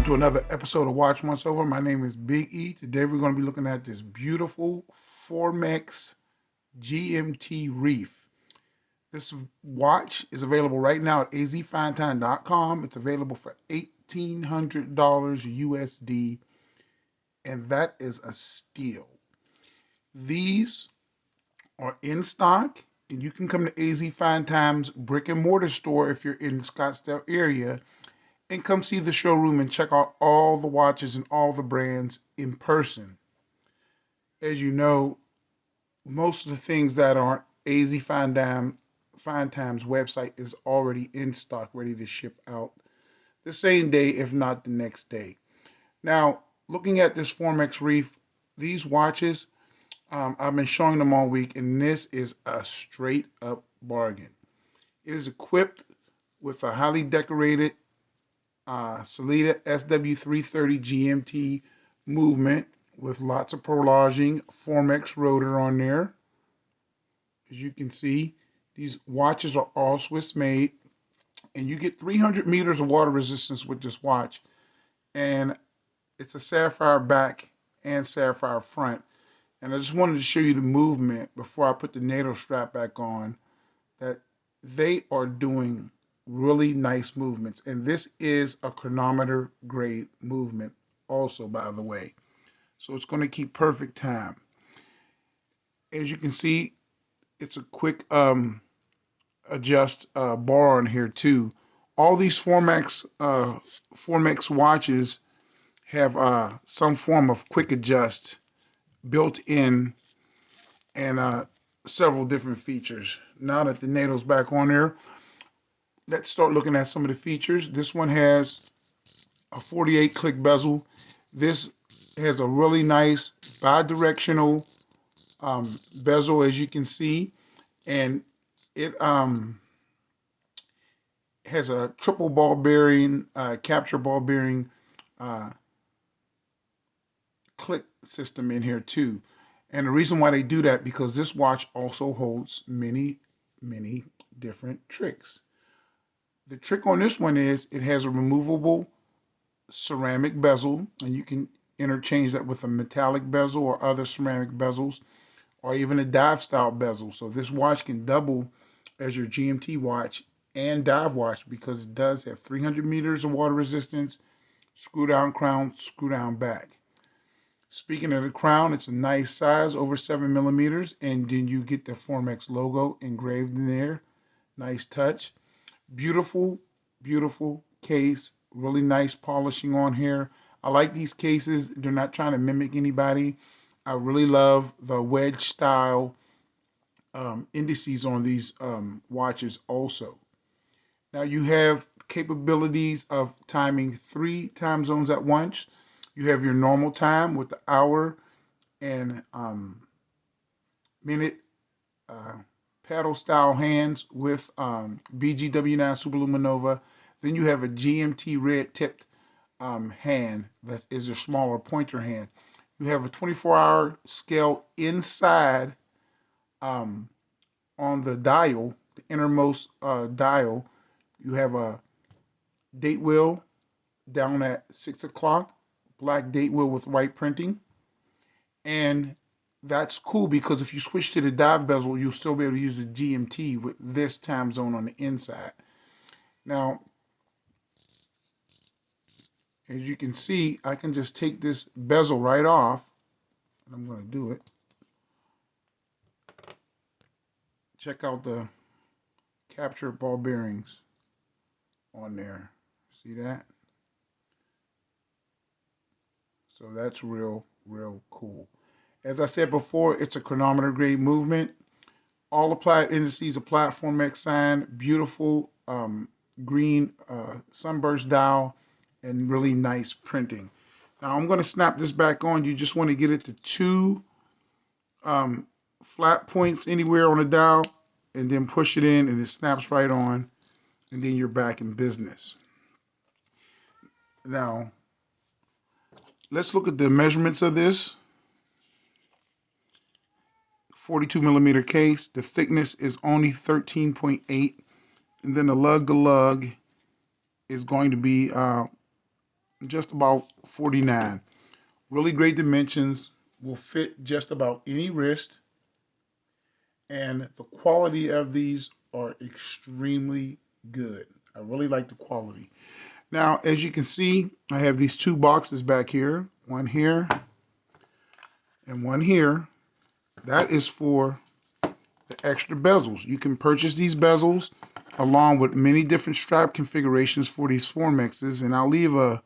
to another episode of Watch Once Over. My name is Big E. Today we're going to be looking at this beautiful Formex GMT Reef. This watch is available right now at azfinetime.com. It's available for $1,800 USD, and that is a steal. These are in stock, and you can come to AZ Fine Time's brick and mortar store if you're in the Scottsdale area and come see the showroom and check out all the watches and all the brands in person. As you know, most of the things that are AZ Fine Time's website is already in stock, ready to ship out the same day, if not the next day. Now, looking at this Formex Reef, these watches, I've been showing them all week, and this is a straight up bargain. It is equipped with a highly decorated Salida SW330 GMT movement with lots of prolonging Formex rotor on there. As you can see, these watches are all Swiss made, and you get 300 meters of water resistance with this watch, and it's a sapphire back and sapphire front. And I just wanted to show you the movement before I put the NATO strap back on, that they are doing really nice movements. And this is a chronometer grade movement also, by the way. So it's going to keep perfect time. As you can see, it's a quick adjust bar on here too. All these Formex watches have some form of quick adjust built in, and several different features. Now that the NATO's back on there, let's start looking at some of the features. This one has a 48 click bezel. This has a really nice bi-directional bezel, as you can see, and it has a triple ball bearing, capture ball bearing click system in here too. And the reason why they do that, because this watch also holds many different tricks. The trick on this one is it has a removable ceramic bezel, and you can interchange that with a metallic bezel or other ceramic bezels, or even a dive style bezel. So this watch can double as your GMT watch and dive watch, because it does have 300 meters of water resistance, screw down crown, screw down back. Speaking of the crown, it's a nice size, over 7 millimeters, and then you get the Formex logo engraved in there. Nice touch. Beautiful case. Really nice polishing on here. I like these cases. They're not trying to mimic anybody. I really love the wedge style indices on these watches also. Now you have capabilities of timing 3 time zones at once. You have your normal time with the hour and minute paddle style hands with BGW9 Superluminova. Then you have a GMT red tipped hand that is a smaller pointer hand. You have a 24-hour scale inside on the dial, the innermost dial. You have a date wheel down at 6 o'clock, black date wheel with white printing. And that's cool, because if you switch to the dive bezel, you'll still be able to use the GMT with this time zone on the inside. Now, as you can see, I can just take this bezel right off, and I'm going to do it. Check out the capture ball bearings on there. See that? So that's real cool. As I said before, it's a chronometer grade movement. All applied indices, a Formex sign, beautiful green sunburst dial, and really nice printing. Now I'm going to snap this back on. You just want to get it to 2 flat points anywhere on the dial, and then push it in, and it snaps right on, and then you're back in business. Now, let's look at the measurements of this. 42 millimeter case. The thickness is only 13.8, and then the lug to lug is going to be just about 49. Really great dimensions, will fit just about any wrist, and the quality of these are extremely good. I really like the quality. Now, as you can see, I have these two boxes back here, one here and one here. That is for the extra bezels. You can purchase these bezels along with many different strap configurations for these Formexes, and I'll leave a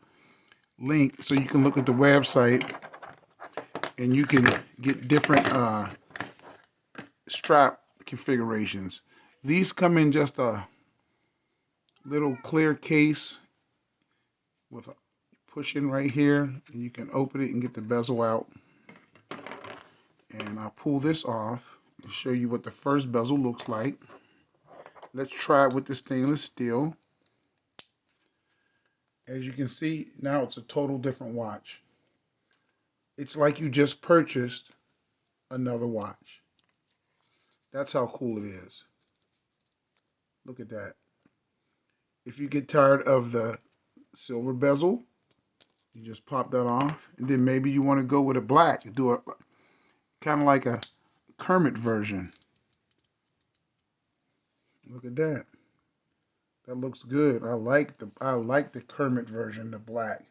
link so you can look at the website and you can get different strap configurations. These come in just a little clear case with a push in right here, and you can open it and get the bezel out. And I'll pull this off and show you what the first bezel looks like. Let's try it with the stainless steel. As you can see, now it's a total different watch. It's like you just purchased another watch. That's how cool it is. Look at that. If you get tired of the silver bezel, you just pop that off, and then maybe you want to go with a black, do a kind of like a Kermit version. Look at that. That looks good. I like the Kermit version, the black.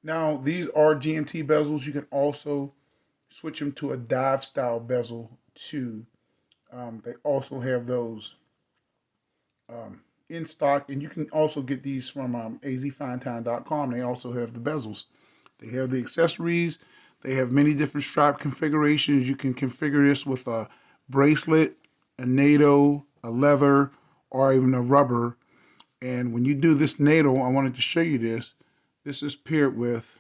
Now these are GMT bezels. You can also switch them to a dive style bezel too. They also have those in stock, and you can also get these from azfinetime.com. They also have the bezels. They have the accessories. They have many different strap configurations. You can configure this with a bracelet, a NATO, a leather, or even a rubber. And when you do this NATO, I wanted to show you this. This is paired with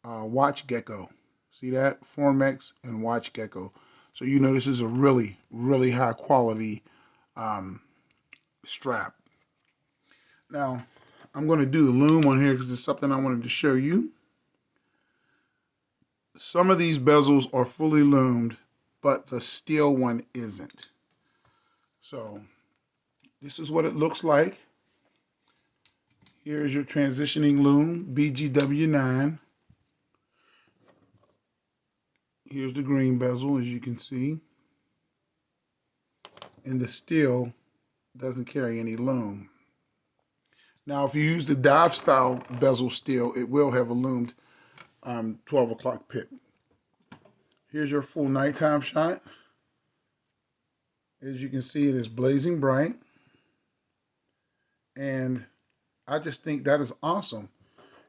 Watch Gecko. See that? Formex and Watch Gecko. So you know this is a really, really high quality strap. Now, I'm going to do the loom on here because it's something I wanted to show you. Some of these bezels are fully loomed, but the steel one isn't. So this is what it looks like. Here's your transitioning loom, BGW9. Here's the green bezel, as you can see. And the steel doesn't carry any loom. Now, if you use the dive style bezel steel, it will have a loomed 12 o'clock pip. Here's your full nighttime shot. As you can see, it is blazing bright. And I just think that is awesome.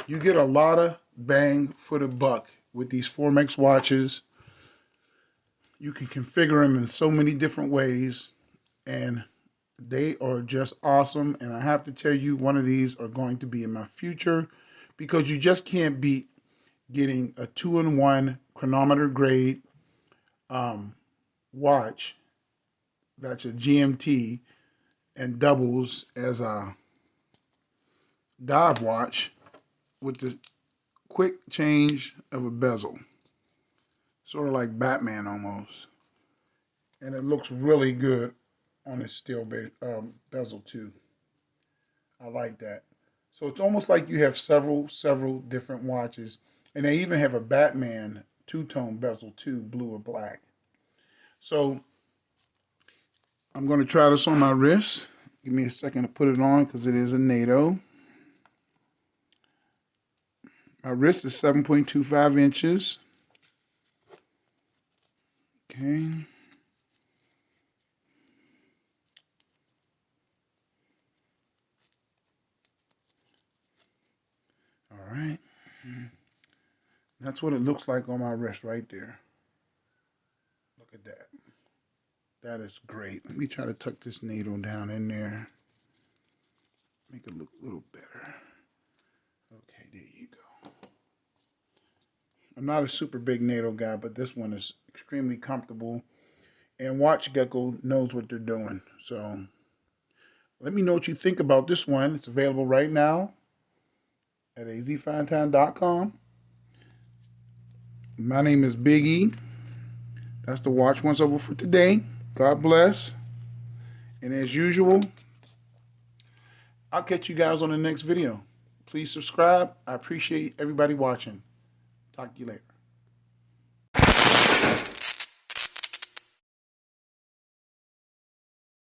You get a lot of bang for the buck with these Formex watches. You can configure them in so many different ways, and they are just awesome. And I have to tell you, one of these are going to be in my future, because you just can't beat getting a 2-in-1 chronometer grade watch that's a GMT and doubles as a dive watch with the quick change of a bezel. Sort of like Batman almost. And it looks really good on a steel bezel too. I like that. So it's almost like you have several different watches. And they even have a Batman two-tone bezel too, blue or black. So I'm going to try this on my wrist. Give me a second to put it on because it is a NATO. My wrist is 7.25 inches. Okay. All right. That's what it looks like on my wrist right there. Look at that. That is great. Let me try to tuck this needle down in there. Make it look a little better. Okay, there you go. I'm not a super big NATO guy, but this one is extremely comfortable. And Watch Gecko knows what they're doing. So let me know what you think about this one. It's available right now at azfinetime.com. My name is Big E. That's the watch once over for today. God bless. And as usual, I'll catch you guys on the next video. Please subscribe. I appreciate everybody watching. Talk to you later.